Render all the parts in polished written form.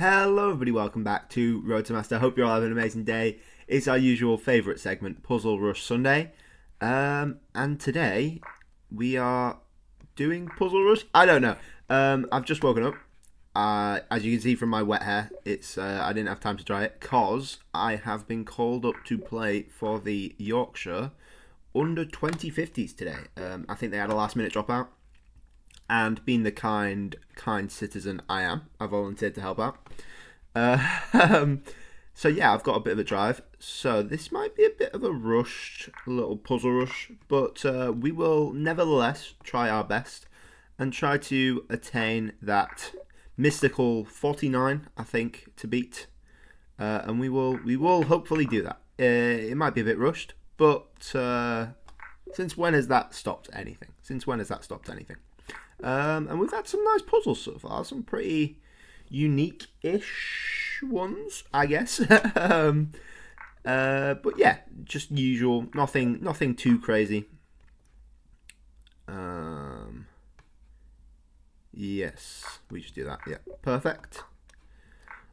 Hello everybody, welcome back to Road to Master. Hope you're all having an amazing day. It's our usual favourite segment, Puzzle Rush Sunday. And today we are doing Puzzle Rush. I don't know. I've just woken up. As you can see from my wet hair, it's I didn't have time to dry it because I have been called up to play for the Yorkshire under 2050s today. I think they had a last minute dropout. And being the kind citizen I am, I volunteered to help out. Uh, so yeah, I've got a bit of a drive. So this might be a bit of a rushed little puzzle rush, but we will nevertheless try our best and try to attain that mystical 49, I think, to beat. And we will hopefully do that. It might be a bit rushed, but since when has that stopped anything? Since when has that stopped anything? And we've had some nice puzzles so far, some pretty unique-ish ones, I guess. But yeah, just usual, nothing too crazy. Yes, we just do that. Yeah, perfect.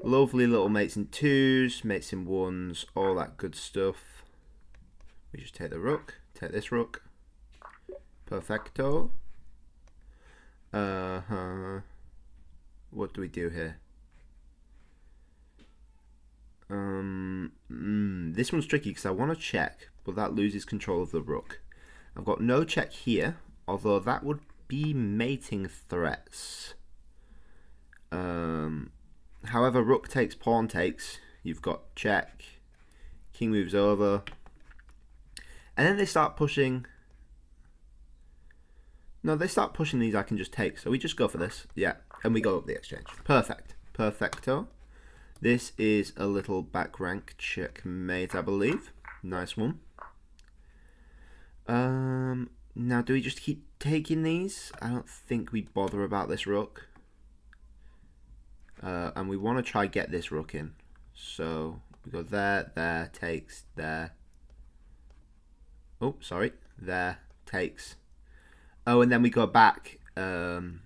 Lovely little mates in twos, mates in ones, all that good stuff. We just take the rook, take this rook. Perfecto. What do we do here? This one's tricky because I want to check, but that loses control of the rook. I've got no check here, although that would be mating threats. However, rook takes, pawn takes. You've got check. King moves over. And then they start pushing. No, they start pushing these I can just take. So we just go for this. Yeah. And we go up the exchange. Perfect. Perfecto. This is a little back rank checkmate, I believe. Nice one. Now, do we just keep taking these? I don't think we bother about this rook. And we want to try get this rook in. So we go there, takes, there. Oh, sorry. There, takes. Oh, and then we go back, and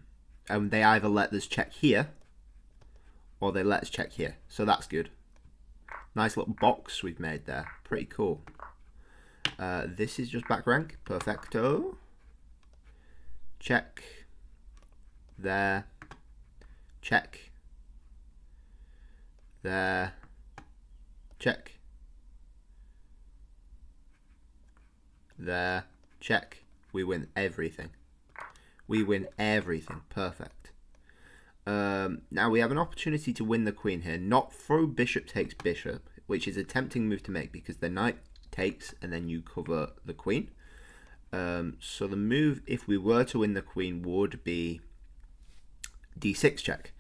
they either let us check here, or they let us check here. So that's good. Nice little box we've made there. Pretty cool. This is just back rank. Perfecto. Check. There. Check. There. Check. There. Check. We win everything. We win everything. Perfect. Now we have an opportunity to win the queen here. Not through bishop takes bishop, which is a tempting move to make because the knight takes and then you cover the queen. So the move, if we were to win the queen, would be d6 check.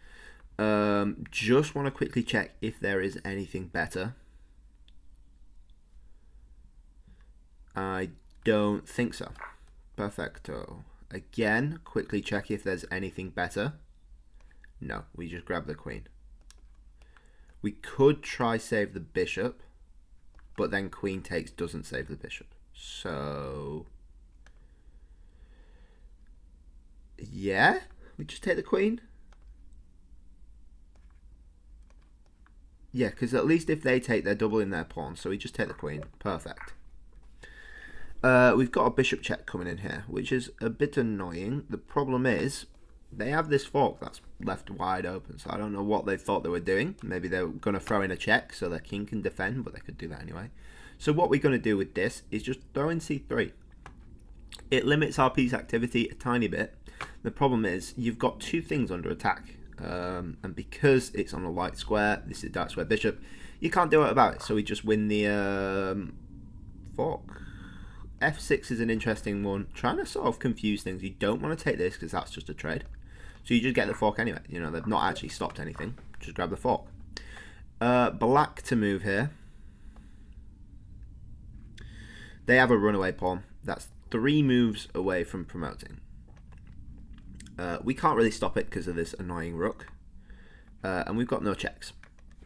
Just want to quickly check if there is anything better. I don't think so. Perfecto. Again, quickly check if there's anything better. No, we just grab the queen. We could try save the bishop, but then queen takes doesn't save the bishop. So, yeah, we just take the queen. Yeah, because at least if they take, they're doubling their pawn. So we just take the queen. Perfect. We've got a bishop check coming in here, which is a bit annoying. The problem is they have this fork that's left wide open, so I don't know what they thought they were doing. Maybe they were going to throw in a check so their king can defend, but they could do that anyway. So what we're going to do with this is just throw in c3. It limits our piece activity a tiny bit. The problem is you've got two things under attack, and because it's on a light square, this is dark square bishop, you can't do it about it. So we just win the fork. F6 is an interesting one. Trying to sort of confuse things. You don't want to take this because that's just a trade. So you just get the fork anyway. You know, they've not actually stopped anything. Just grab the fork. Black to move here. They have a runaway pawn. That's 3 moves away from promoting. We can't really stop it because of this annoying rook. And we've got no checks.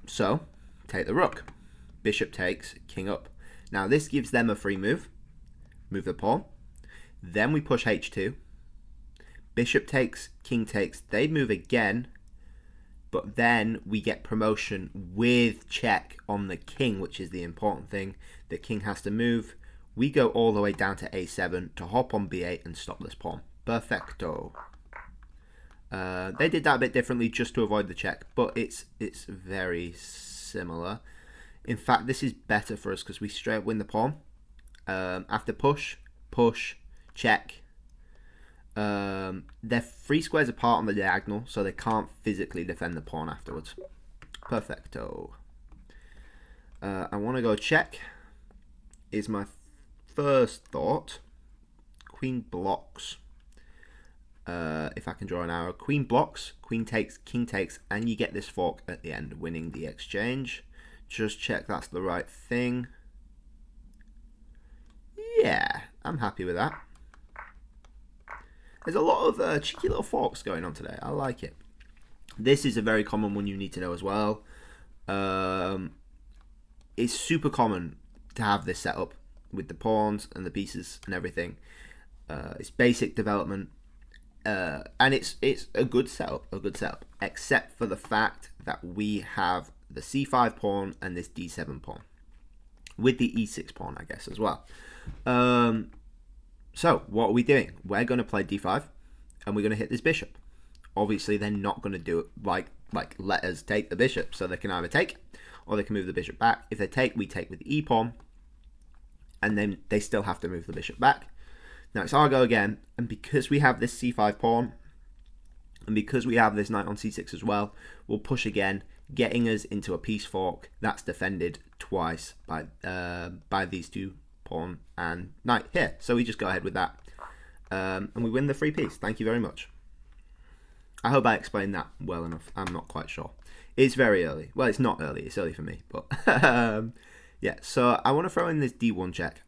So, take the rook. Bishop takes, king up. Now this gives them a free move. Move the pawn. Then we push h2. Bishop takes, king takes. They move again. but then we get promotion with check on the king, which is the important thing. The king has to move. We go all the way down to a7 to hop on b8 and stop this pawn. Perfecto. They did that a bit differently just to avoid the check, but it's very similar. In fact, this is better for us because we straight up win the pawn. After push, check. They're 3 squares apart on the diagonal, so they can't physically defend the pawn afterwards. Perfecto. I want to go check. Is my first thought. Queen blocks. If I can draw an arrow. Queen blocks, queen takes, king takes, and you get this fork at the end, winning the exchange. Just check that's the right thing. Yeah, I'm happy with that. There's a lot of cheeky little forks going on today. I like it. This is a very common one you need to know as well. It's super common to have this set up with the pawns and the pieces and everything. It's basic development. And it's a good setup, except for the fact that we have the c5 pawn and this d7 pawn, with the e6 pawn, I guess, as well. So what are we doing? We're going to play d5, and we're going to hit this bishop. Obviously, they're not going to do it like let us take the bishop, so they can either take, or they can move the bishop back. If they take, we take with the e pawn, and then they still have to move the bishop back. Now it's our go again, and because we have this c5 pawn, and because we have this knight on c6 as well, we'll push again, getting us into a piece fork that's defended twice by these 2 pawn and knight here. So we just go ahead with that, and we win the free piece. Thank you very much. I hope I explained that well enough. I'm not quite sure. It's very early. Well, it's not early. It's early for me, but yeah. So I want to throw in this d1 check.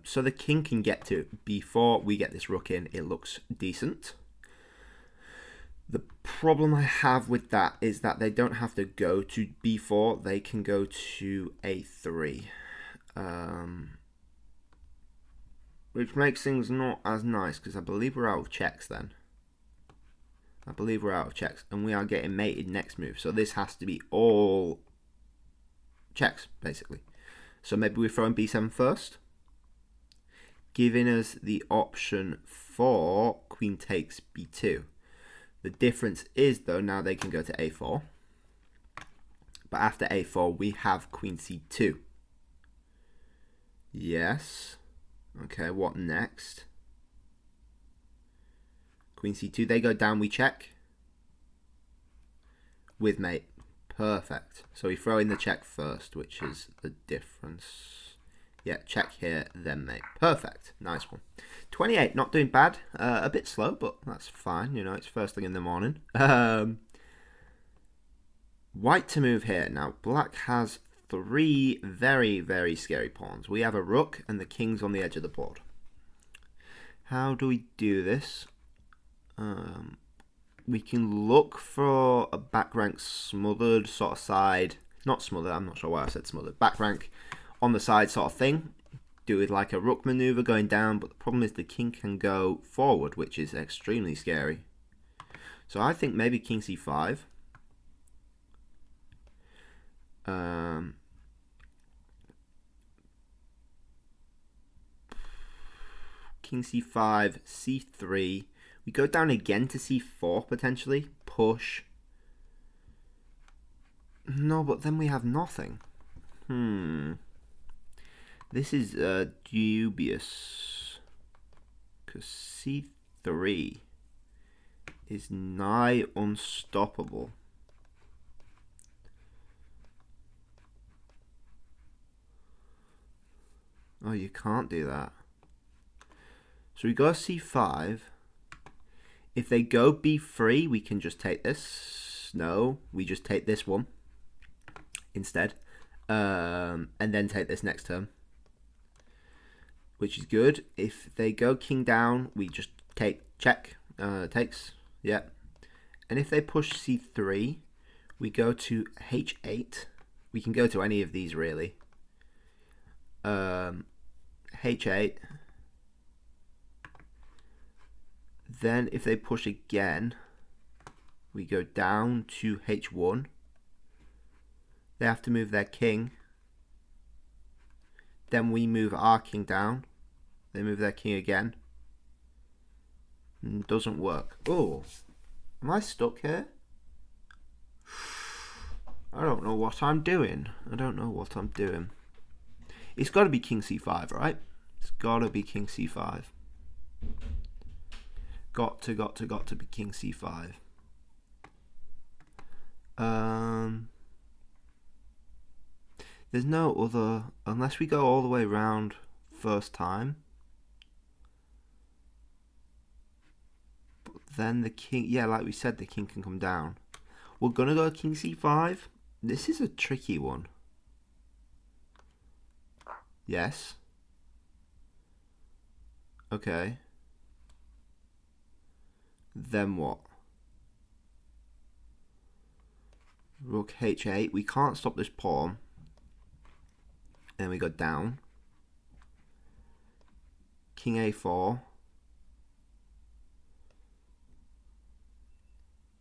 So the king can get to b4. We get this rook in. It looks decent. The problem I have with that is that they don't have to go to b4. They can go to a3. Which makes things not as nice, because I believe we're out of checks then. I believe we're out of checks. And we are getting mated next move. So this has to be all checks, basically. So maybe we're throwing b7 first, giving us the option for queen takes b2. The difference is, though, now they can go to a4. But after a4, we have queen c2. Yes. Okay, what next? Queen c2, they go down, we check. With mate. Perfect. So we throw in the check first, which is the difference. Yeah, check here, then mate. Perfect. Nice one. 28, not doing bad. A bit slow, but that's fine. You know, it's first thing in the morning. White to move here. Now, black has 3 very, very scary pawns. We have a rook, and the king's on the edge of the board. How do we do this? We can look for a back rank smothered sort of side. Not smothered, I'm not sure why I said smothered. Back rank on the side sort of thing. Do it like a rook maneuver going down, but the problem is the king can go forward, which is extremely scary. So I think maybe king c5. King c5, c3. We go down again to c4 potentially. Push. No, but then we have nothing. This is dubious. Because c3 is nigh unstoppable. Oh, you can't do that. So we go c5. If they go b3, we can just take this. No, we just take this one instead. And then take this next turn, which is good. If they go king down, we just take check. Takes, yeah. And if they push c3, we go to h8. We can go to any of these really. h8. Then if they push again, We go down to h1. They have to move their king. Then we move our king down. They move their king again. Doesn't work. Oh, am I stuck here? I don't know what I'm doing. It's got to be king c5, right? It's got to be king c5. Got to be king c5. There's no other, unless we go all the way around first time. But then the king, yeah, like we said, the king can come down. We're gonna go king c5. This is a tricky one. Yes. Okay. Then what? Rook h8. We can't stop this pawn. And we go down. King a4.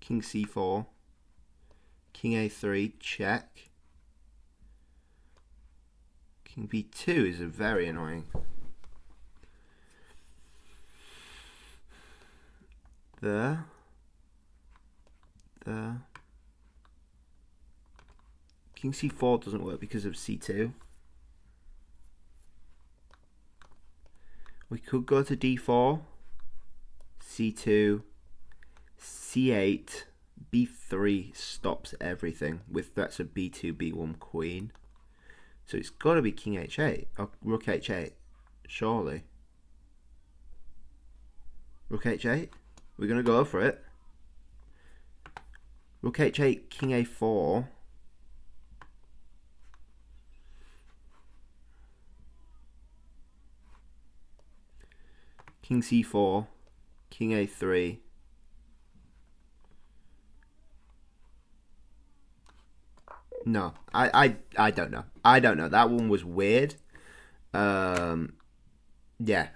King c4. King a3. Check. King b2 is very annoying. There. King c4 doesn't work because of c2. We could go to d4, c2, c8, b3 stops everything with threats of b2, b1, queen. So it's got to be king h8, or rook h8, surely. Rook h8? We're going to go for it. Rook h8, king a4. King c4, king a3. No, I don't know. I don't know. That one was weird. Yeah,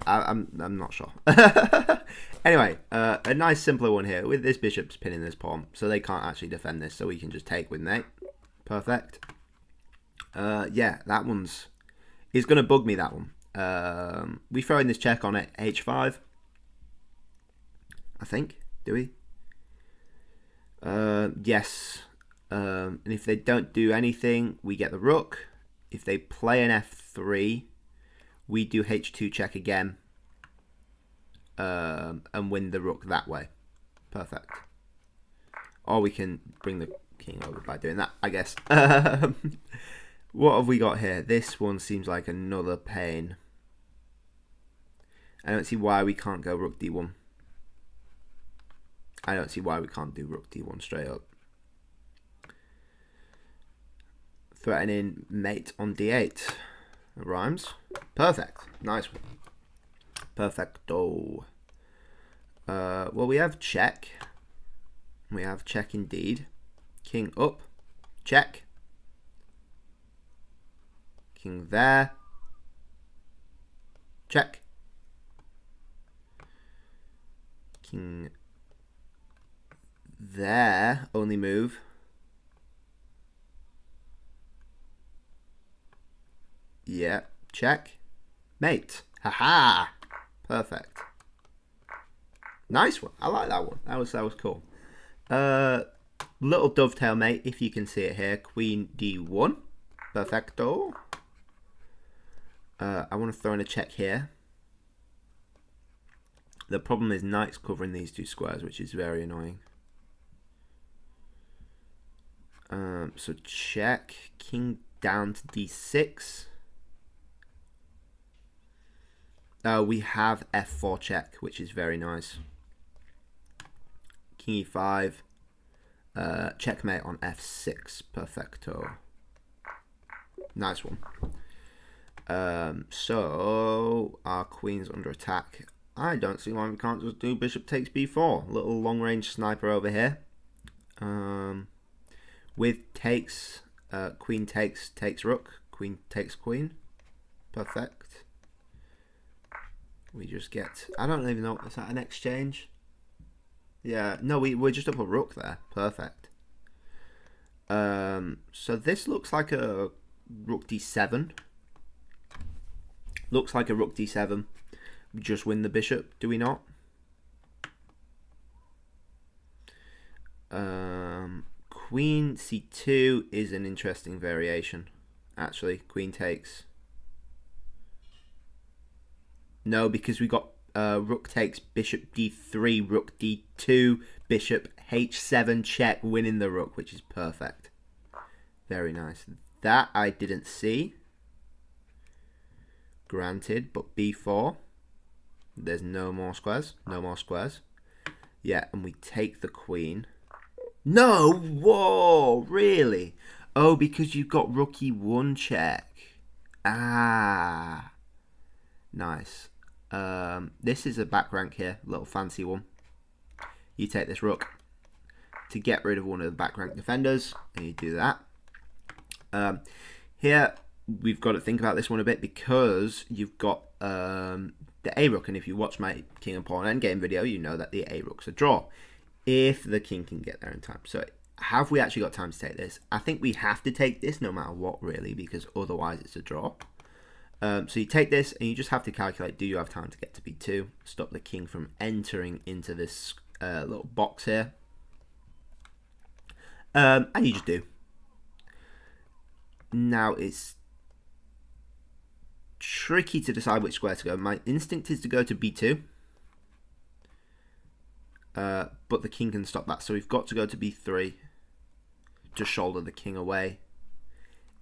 I'm not sure. Anyway, a nice simpler one here with this bishop's pinning this pawn, so they can't actually defend this, so we can just take with mate. Perfect. Yeah, that one's is gonna bug me, that one. We throw in this check on it, h5. I think. Do we? Yes. And if they don't do anything, we get the rook. If they play an f3, we do h2 check again. And win the rook that way. Perfect. Or we can bring the king over by doing that, I guess. What have we got here? This one seems like another pain. I don't see why we can't go rook d1. I don't see why we can't do rook d1 straight up. Threatening mate on d8. That rhymes. Perfect. Nice one. Perfecto. Well, we have check. We have check indeed. King up. Check. King there. Check. King there. Only move. Yeah. Check. Mate. Haha. Perfect. Nice one. I like that one. That was cool. Little dovetail mate, if you can see it here. Queen d1. Perfecto. I want to throw in a check here. The problem is knight's covering these two squares, which is very annoying. So check. King down to d6. We have f4 check, which is very nice. King e5. Checkmate on f6. Perfecto. Nice one. So our queen's under attack. I don't see why we can't just do bishop takes b4. Little long range sniper over here. With takes, queen takes rook, queen takes queen. Perfect. We just get, I don't even know, is that an exchange? Yeah, no, we're just up a rook there. Perfect. So this looks like a rook d7. Looks like a rook d7. We just win the bishop, do we not? Queen c2 is an interesting variation. Actually, queen takes. No, because we got rook takes, bishop d3, rook d2, bishop h7 check, winning the rook, which is perfect. Very nice. That I didn't see. Granted, but b4. There's no more squares. No more squares. Yeah, and we take the queen. No! Whoa! Really? Oh, because you've got rook e1 check. Ah. Nice. This is a back rank here. Little fancy one. You take this rook to get rid of one of the back rank defenders. And you do that. Here, we've got to think about this one a bit because you've got the A rook, and if you watch my king and pawn endgame video, you know that the A rook's a draw if the king can get there in time. So have we actually got time to take this? I think we have to take this no matter what, really, because otherwise it's a draw. So you take this and you just have to calculate, do you have time to get to b2? Stop the king from entering into this little box here. And you just do. Now it's tricky to decide which square to go. My instinct is to go to b2. But the king can stop that. So we've got to go to b3 to shoulder the king away.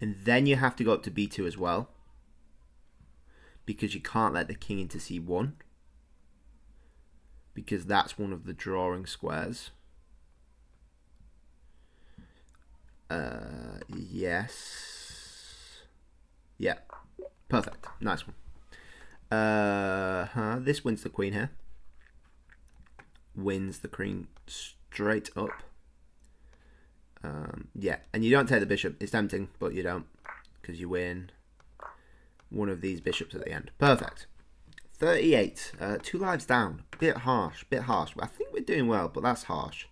And then you have to go up to b2 as well, because you can't let the king into c1, because that's one of the drawing squares. Yes. Yeah. Perfect. Nice one. This wins the queen here. Wins the queen straight up. Yeah, and you don't take the bishop. It's tempting, but you don't, because you win one of these bishops at the end. Perfect. 38. 2 lives down. Bit harsh. I think we're doing well, but that's harsh.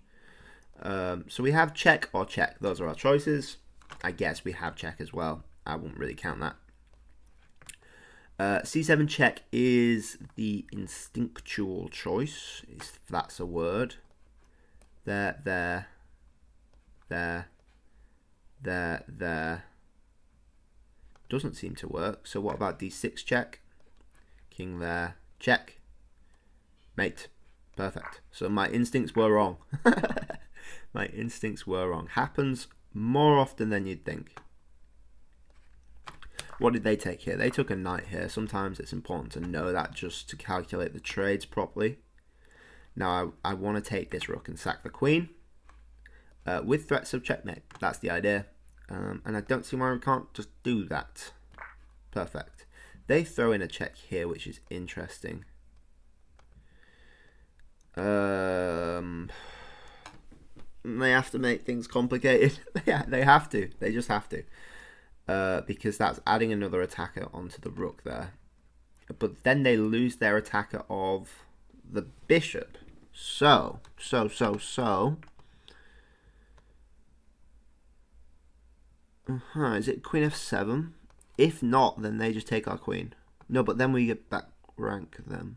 So we have check or check. Those are our choices. I guess we have check as well. I wouldn't really count that. C7 check is the instinctual choice, if that's a word. There. Doesn't seem to work. So what about d6 check? King there. Check. Mate. Perfect. So my instincts were wrong. My instincts were wrong. Happens more often than you'd think. What did they take here? They took a knight here. Sometimes it's important to know that just to calculate the trades properly. Now I want to take this rook and sack the queen. With threats of checkmate. That's the idea. And I don't see why we can't just do that. Perfect. They throw in a check here, which is interesting. They have to make things complicated. They have to. They just have to. Because that's adding another attacker onto the rook there. But then they lose their attacker of the bishop. So. Is it queen f7? If not, then they just take our queen. No, but then we get back rank them.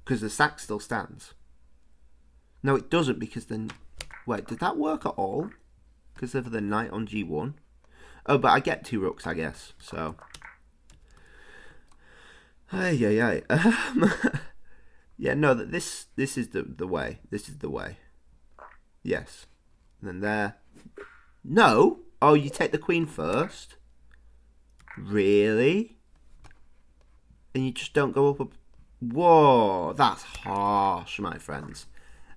Because the sack still stands. No, it doesn't, because then... Wait, did that work at all? Because of the knight on g1? Oh, but I get 2 rooks, I guess. So... Yeah, no, this is the way. This is the way. Yes. And then there... No? Oh, you take the queen first? Really? And you just don't go up a... Whoa, that's harsh, my friends.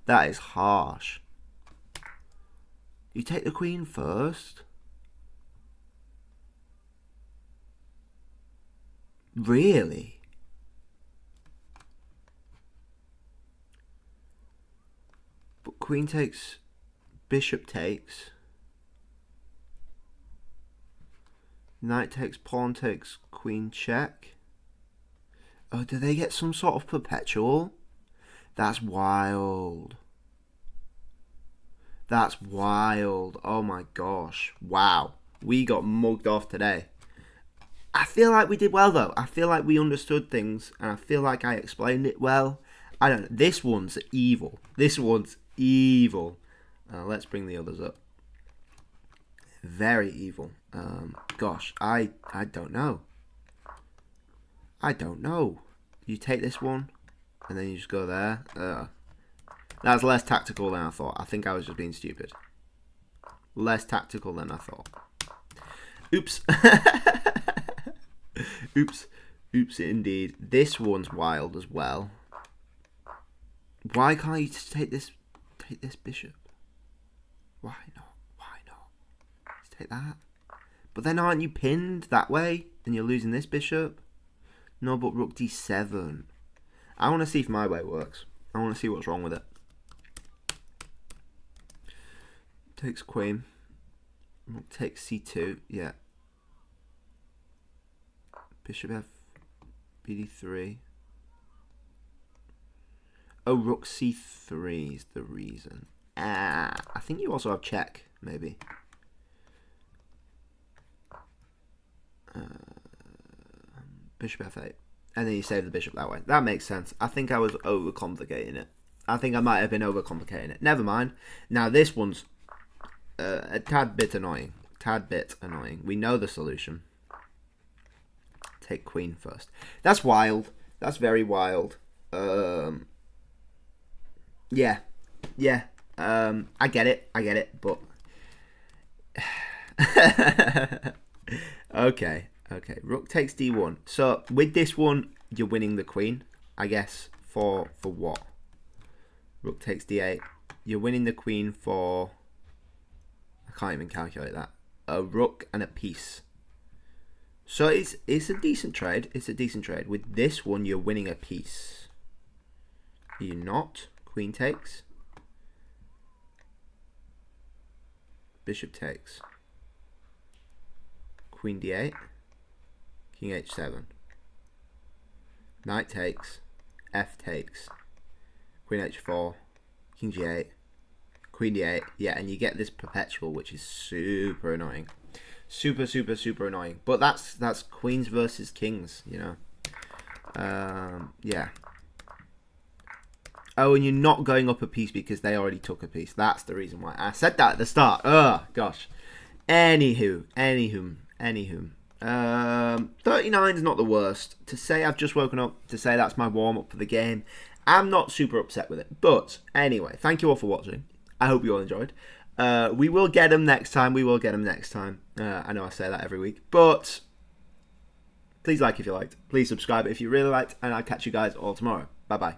That is harsh. You take the queen first? Really? But queen takes... Bishop takes... Knight takes, pawn takes, queen check. Oh, do they get some sort of perpetual? That's wild. That's wild. Oh my gosh. Wow. We got mugged off today. I feel like we did well though. I feel like we understood things and I feel like I explained it well. I don't know. This one's evil. This one's evil. Let's bring the others up. Very evil. Gosh, I don't know. I don't know. You take this one and then you just go there. That's less tactical than I thought. I think I was just being stupid. Less tactical than I thought. Oops. Oops. Oops indeed. This one's wild as well. Why can't you just take this bishop? Why not? Why not? Just take that. But then aren't you pinned that way? And you're losing this bishop? No, but rook d7. I want to see if my way works. I want to see what's wrong with it. Takes queen. Rook takes c2. Yeah. Bishop f. bd3. Oh, rook c3 is the reason. I think you also have check, maybe. Bishop f8. And then you save the bishop that way. That makes sense. I think I was overcomplicating it. I think I might have been overcomplicating it. Never mind. Now this one's a tad bit annoying. Tad bit annoying. We know the solution. Take queen first. That's wild. That's very wild. Yeah. Yeah. I get it, but okay. Rook takes d1. So with this one, you're winning the queen, I guess. For what? Rook takes d8. You're winning the queen for, I can't even calculate that. A rook and a piece. So it's a decent trade. It's a decent trade. With this one, you're winning a piece. Are you not? Queen takes. Bishop takes. Queen d8. King h7. Knight takes. F takes. Queen h4. King g8. Queen d8. Yeah, and you get this perpetual, which is super annoying. Super annoying. But that's queens versus kings, you know. Yeah. Oh, and you're not going up a piece because they already took a piece. That's the reason why. I said that at the start. Oh, gosh. Anywho. 39 is not the worst. To say I've just woken up, to say that's my warm-up for the game, I'm not super upset with it. But anyway, thank you all for watching. I hope you all enjoyed. We will get them next time. I know I say that every week. But please like if you liked. Please subscribe if you really liked. And I'll catch you guys all tomorrow. Bye-bye.